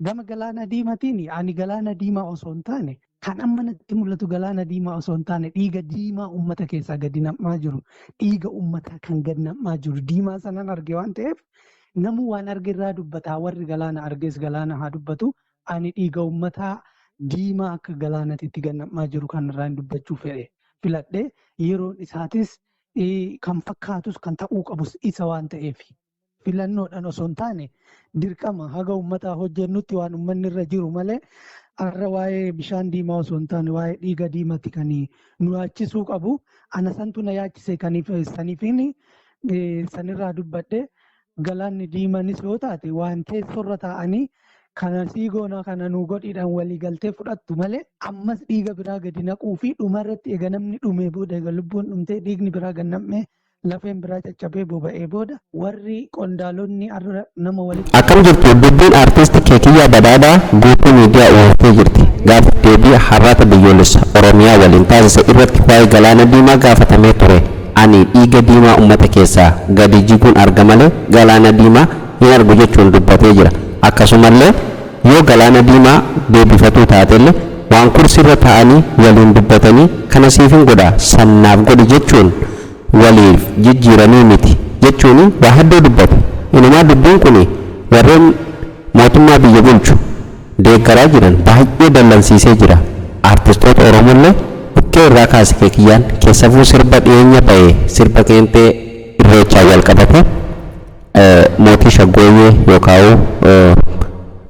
Gama galaana diimaatiin ani galaana diimaa osoo hin taane kan amma natti mul'atu galaana diimaa osoo hin taane dhiiga diimaa uummata keessaa gadi nam'aa jiru dhiiga uummataa kan gadi nam'aa jiru diimaa sanan arge waan ta'eef namu waan arge irraa dubbataa warri galaana argees galaana haa dubbatu ani dhiiga uummataa diimaa akka galaanatitti gadi nam'aa jiru kan irraan dubbachuu filadhe yeroon isaatis kan fakkaatus kan ta'uu qabus isa waan ta'eef filannoodhaan osoo hin taane dirqama haga uummataa hojjennutti waan uummanni irra jiru malee har'a waa'ee bishaan diimaa osoo hin taane waa'ee dhiiga diimaatti kan nu yaachisuu qabu. Ana santu na yaachise saniifin sanirraa dubbadhe galaanni diimaanis yoo taate waan teessorra taa'anii kana siigoona kana nu godhiidhaan walii galtee fudhattu malee ammas dhiiga biraa gadi naquu fi dhumarratti eega namni dhumee booda eega lubbuun dhumtee dhiigni biraa gadi nam'ee lafeen biraa caccabee boba'ee booda warri qondaalonni nama walitti akkam jirtu dubbiin aartistii Keekiyyaa Badhaadhaa guutuu miidiyaa uwwaftee jirti. Gaafa deebii har'aata biyyoolessa Oromiyaa waliin taasise irratti waa'ee galaana diimaa gaafatamee ture. Ani dhiiga diimaa uummata keessaa gadi jiguun arga malee galaana diimaa hin argu jechuun dubbatee jira. Akkasumallee yoo galaana diimaa deebifatuu taatellee waan kursiirra taa'anii waliin dubbatanii kana siifin godha sannaaf godhi jechuun waliif jijjiiranii miti jechuun waa hedduu dubbatu. Inumaa dubbiin kun warreen mootummaa biyya bulchu deeggaraa jiran baay'ee dallansiisee jira. Aartistoota Oromollee bukkee irraa kaase Keekiyyaan keessafuu sirba dhiyeenya ba'ee sirba qeenxee irreechaa wal qabate mootii shaggooyyee yookaan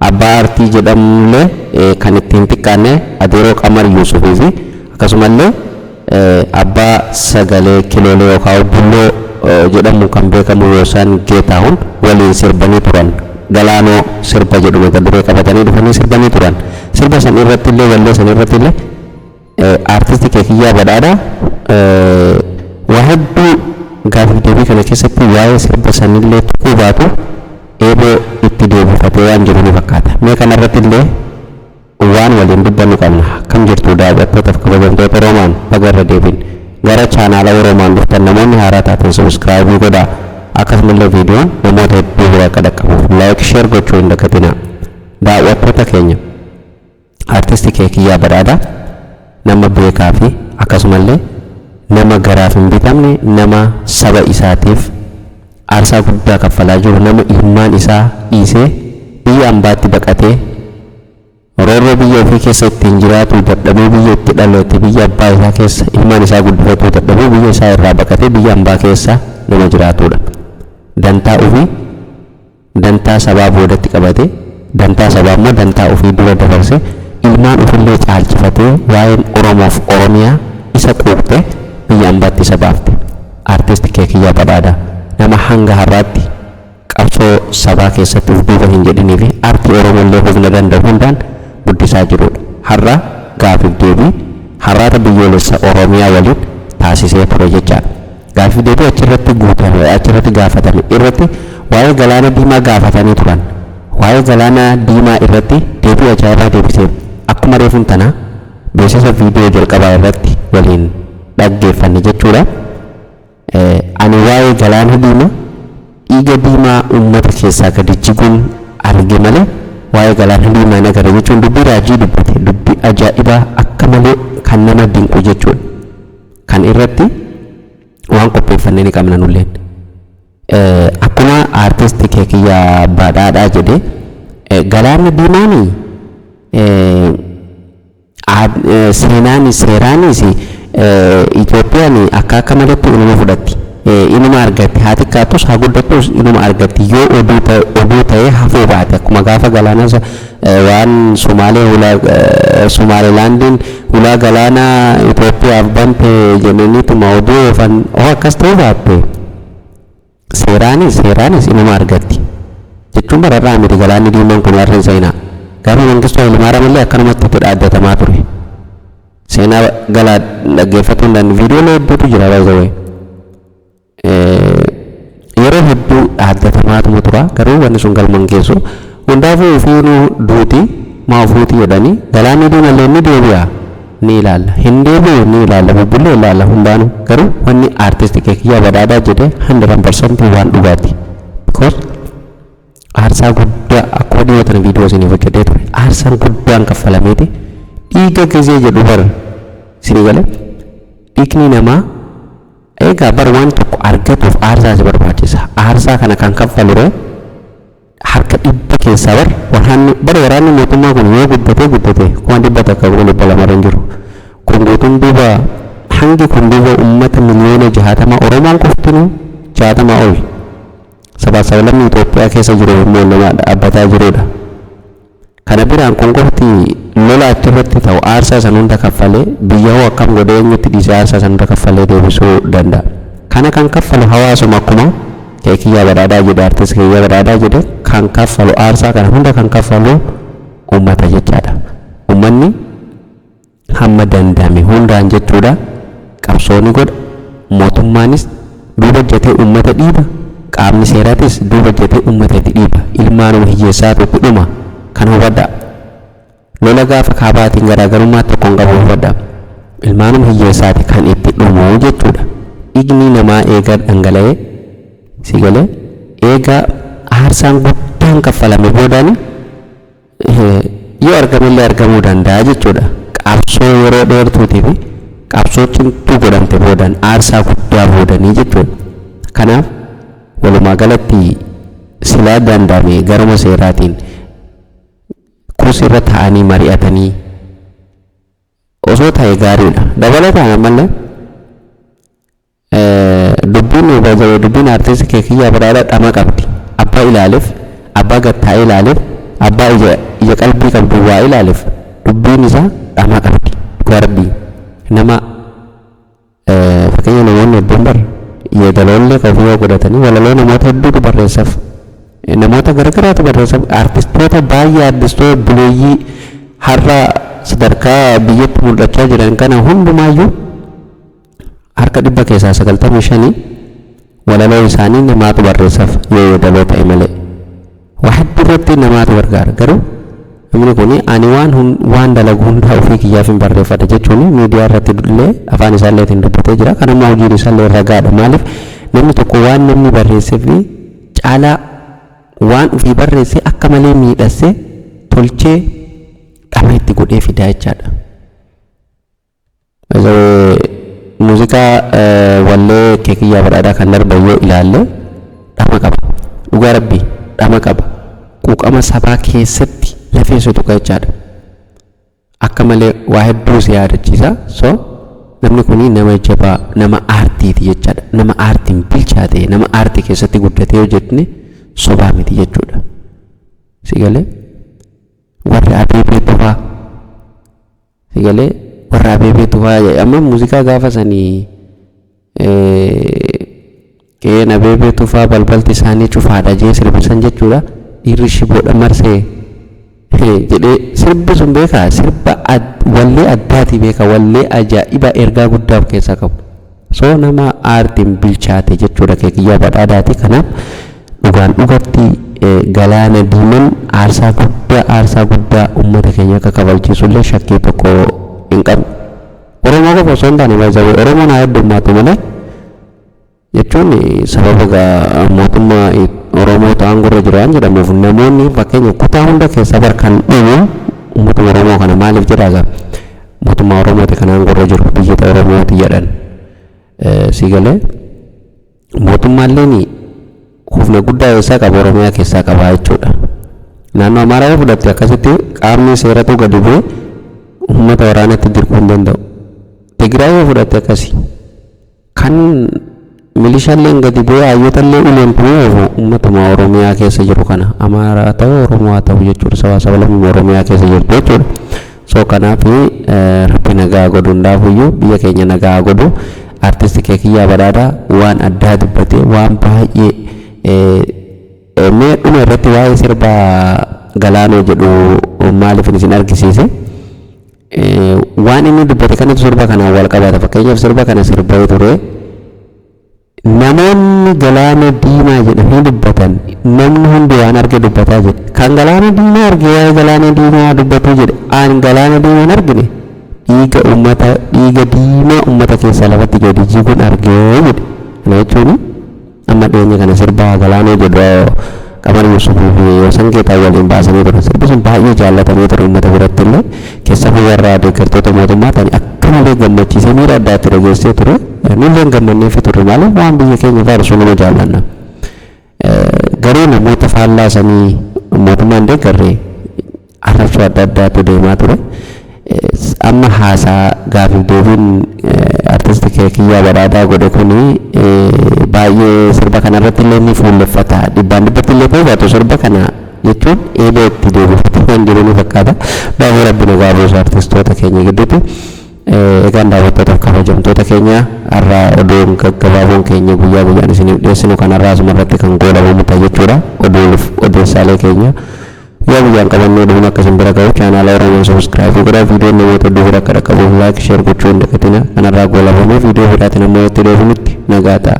abbaa aartii jedhamullee kan ittiin xiqqaanne Adeeroo Qamar Yuusufii fi akkasumallee abbaa sagalee kiloolee yookaan bulloo jedhamu kan beekamu Yoosaan Geetaahun waliin sirbanii turan. Galaanoo sirba jedhu mata duree qabatanii dhufanii sirbanii turan. Sirba san irratti illee wallee san irratti illee aartistii Keekiyyaa Badhaadhaa waa hedduu gaaffii deebii kana keessatti waa'ee sirba sanillee tuquu baatu eeboo itti deebifatee waan jiru ni fakkaata. Mee kanarratti illee waan waliin dubbannu qabna. Akkam jirtu daawwattootaaf kabajamtoota Oromaan bagarra deebiin gara chaanaala Oromaan dhuftan namoonni haaraa taatan subscribe godhaa. Akkasumallee viidiyoon namoota hedduu bira akka dhaqqabuuf like share gochuu hin dagatinaa. Daawwattoota keenya aartistii Keekiyyaa Badhaadhaa nama beekaa fi akkasumallee nama garaaf hin bitamne nama saba isaatiif aarsaa guddaa kaffalaa jiru nama ilmaan isaa dhiisee biyya ambaatti baqatee roorroo biyya ofii keessa ittiin jiraatu dadhabee biyya itti dhalote biyya abbaa isaa keessa ilmaan isaa guddifatu dadhabee biyya isaa irraa baqatee biyya ambaa keessa nama jiraatudha. Dantaa ofii dantaa sabaa boodatti qabatee dantaa sabaa immoo dantaa ofii dura dabarsee ilmaan ofillee caalchifatee waa'een Oromoof Oromiyaa isa quuqte biyya ambaatti isa baafte. Aartistii Keekiyyaa Badhaadhaa nama hanga har'aatti qabsoo sabaa keessatti of duuba hin jedhinii fi aartii Oromollee humna danda'u hundaan guddisaa jirudha. Har'a gaaffii deebii har'aata biyyoolessa Oromiyaa waliin taasisee ture jechaadha. Gaaffii deebii achirratti gaafatame irratti waa'ee galaana diimaa gaafatanii turan. Waa'ee galaana diimaa irratti deebii ajaa'ibaa deebisee akkuma reefuun tanaa beeksisa viidiyoo jalqabaa irratti waliin dhaggeeffanne jechuudha. Ani waa'ee galaana diimaa dhiiga diimaa uummata keessaa gadi jiguun arge malee waa'ee galaana diimaa nagara jechuun dubbii raajii dubbate dubbii ajaa'ibaa akka malee kan nama dinqu jechuudha. Kan irratti waan qopheeffannee ni qabna nulleen. Akkuma aartistii Keekiyyaa Badhaadhaa jedhee galaana diimaanii seeraanis Itoophiyaan akka malatti inuma fudhatti. Inuma argatti haa xiqqaattus haa guddattus inuma argatti yoo oduu ta'ee hafuu baate akkuma gaafa galaana waan Somaalilaandiin ulaa galaana Itoophiyaaf bante jedhaniituma oduu oofan akkas ta'uu baatte seeraanis inuma argatti jechuun bararraa miti galaanni diimaan kun warreen seenaa gaafa Mangistuu Hayilamaariyaam illee akkanumatti itti dhaaddatamaa ture. Seenaa galaa dhaggeeffachuu hin dandeenye viidiyoolee hedduutu jira baay'ee. Yeroo hedduu dhaaddatamaa tura garuu wanni sun galman geessu hundaafuu ofiinuu duuti maa ofuuti jedhanii galaanni diimallee ni deebi'a ni ilaalla hin deebi'u ni ilaalla bubbullee ilaalla hundaanuu garuu wanni aartistii Keekiyyaa Badhaadhaa jedhee 100% waan dhugaati. Because aarsaa guddaa akkuma dhiyoo tana viidiyoo isiniif hojjetee ture aarsaan guddaan kaffalameeti dhiiga gisee jedhu bar isinii galee dhiigni namaa egaa bar waan tokko argatuuf aarsaa si barbaachisa aarsaa kana kan kaffalure harka 100 keessaa waraanni mootummaa kun yoo guddate kuma 100 takka kuma 200 hin jiru kun guutuun duuba hangi kun duuba uummata miliyoona 60 Oromoon qoftinuu 60 ol sabaa sablammii Itoophiyaa keessa jiru immoo nama dhaabbataa jirudha. Kana biraan kun qofti lola achirratti ta'u aarsaa san hunda kaffalee biyya hoo akkam godhee eenyutti dhiisee aarsaa san hunda kaffalee deebisuu danda'a. Kana kan kaffalu hawaasuma akkuma Kiyyaa Badhaadhaa jedhe artist Kiyyaa Badhaadhaa jedhe kan kaffalu aarsaa kana hunda kan kaffalu uummata jechaadha. Uummanni hamma danda'ame hundaan jechuudha qabsooni godha mootummaanis duuba jetee uummata dhiiba qaamni seeraatis duuba jetee uummata itti dhiiba ilmaanuma hiyyeessaatu itti dhuma kan hubadhaa lola gaafa kaabaatiin garaagarummaa tokko hin qabu hubadhaa ilmaanuma hiyyeessaati kan itti dhumu jechuudha dhiigni namaa eega dhangala'ee si galee eega aarsaan guddaan kaffalame boodaan yoo argamellee argamuu danda'a jechuudha qabsoo yeroo dheertuutii fi qabsoo cimtuu godhamte boodaan aarsaa guddaa boodanii jechuudha kanaaf walumaa galatti silaa danda'ame garuma seeraatiin kuusi irra taa'anii mari'atanii osoo ta'e gaariidha dabalataan ammallee dubbiin artiist Kiyyaa Badhaadhaa dhama qabdi abbaa ilaaleef abbaa gattaa'ee ilaaleef abbaa ija qalbii qabdu waa ilaaleef dubbiin isaa dhama qabdi garbii nama fakkeenya namoonni hedduun bar yeedaloollee qofii yoo godhatanii walaloo namoota hedduutu barreessaaf namoota garagaraatu barreessaaf artistoota baay'ee artistoota buleeyyii har'a sadarkaa biyyatti mul'achaa jiran kana hundumaayyuu harka 100 keessaa 95 walaloo isaanii namaatu barreessaaf yoo yeedaloo ta'e malee waa hedduu irratti namaatu gargaara garuu namni kun ani waan dalagu hundaa ofii kiyyaaf hin barreeffadha jechuun miidiyaa irratti illee afaan isaallee ittiin dubbatee jira kan ammoo hojiin isaallee ragaadha maaliif namni tokko waan namni barreesseef caalaa waan ofii barreessee akka malee miidhassee tolchee dhama itti godhee fidaa jechaadha. Muuziqaa wallee Kiyyaa Badhaadhaa kan darban yoo ilaalle dhama qaba dhugaa rabbii dhama qaba quuqama sabaa keessatti lafee sotuqa jechaadha akka malee waa hedduu si yaadachiisa so namni kun nama jabaa nama aartiiti jechaadha nama aartiin bilchaate nama aartii keessatti guddatee yoo jenne sobaa miti jechuudha si galee warri Abeebee Tufaa si galee warra Abeebee Tufaa amma muuziqaa gaafa sanii keen Abeebee Tufaa balbalti isaanii cufaadha jee sirbisan jechuudha dhiirri shiboodha marsee jedhee sirbi sun beekaa sirba wallee addaati beeka wallee ajaa'iba ergaa guddaa of keessaa qabu so nama aartiin bilchaate jechuudha Kiyyaa Badhaadhaati kanaaf dhugaan dhugatti Galaana Diimaan aarsaa guddaa uummata keenya akka kabachiisullee shakkii tokko hin qabu Oromoo qofa osoo hin taane baay'ee Oromoon haa heddummaatu malee jechuun sababa mootummaa Oromoo ta'an gurra jiru waan jedhamuuf namoonni fakkeenya kutaa hunda keessaa barkan dhumu uummata Oromoo kana maaliif jedhaa mootummaa Oromooti kanaan gurra jiru biyyoota Oromooti jedhan si galee mootummaalleen humna guddaa eessaa qaba Oromiyaa keessaa qaba jechuudha naannoo Amaaraa fudhatte akkasitti qaamni seeratu gadi bu'ee uummata waraanatti dirquu hin danda'u Tigraay fudhatte akkasi kan milishaalleen gadi bu'ee hayyootallee uleemtumee uummatuma Oromiyaa keessa jiru kana Amaaraa ta'u Oromoo haa ta'u jechuudha sabaa sablammii Oromiyaa keessa jirtu jechuudha so kanaaf rabbi nagaa godhu hundaafuyyuu biyya keenya nagaa godhu artist Kiyyaa Badhaadhaa waan addaa dubbatee waan baay'ee mee dhuma irratti waa'ee sirba Galaanoo jedhu maaliif isin argisiise waan inni dubbate kanatu sirba kanaan wal qabata fakkeenyaaf sirba kana sirbee ture namoonni Galaana Diimaa jedhamee dubbatan namni hundi waan arge dubbataa jedhe kan Galaana Diimaa arge waa'ee Galaana Diimaa dubbatu jedhe aan Galaana Diimaa hin argine dhiiga diimaa uummata keessaa lafatti gadi jiguun argee jedhe kana jechuun amma dhiyeenya kana sirba Galaanoo jedhu Qamar Yusuf fi Sangeetaa waliin baasanii turan. Sirbi sun baay'ee jaallatamee ture uummata biratti illee keessatti warra deeggartoota mootummaa ta'anii akka malee gammachiisee miira addaatti dhageessee ture. Nulleen gammannee fi turre maaliif waan biyya keenya faarsu nama jaallanna. Garee namoota faallaa sanii mootummaan deeggarree arrabsoo adda addaatu deemaa ture. Amma haasaa gaafiif deebiin artisti Kiyyaa Badhaadhaa godhe kuni baay'ee sirba kanarratti illee ni fuulleffata. Dhibbaan dhibbatti illee beekatu sirba kana jechuun eeboo itti deebifate waan jiru ni fakkaata. Baay'ee rabbi nagaa buusu artistoota keenya gidduutti. Egaan daawwattootaaf kabajamtoota keenya har'a oduun gaggabaaboon keenya guyyaa guyyaan isiniif dhiyeessinu kanarraa asumarratti kan goolabamu ta'a jechuudha. Odeessaalee keenya guyyaa guyyaan qabannoo dhufuun akkasiin bira ga'u chaanaala Oromoo subscribe godhaa viidiyoon namoota hedduu bira akka dhaqqabuuf laayik sheer gochuu hin dagatina kanarraa goolabamee viidiyoo biraatiin ammoo itti deebinutti nagaa ta'a.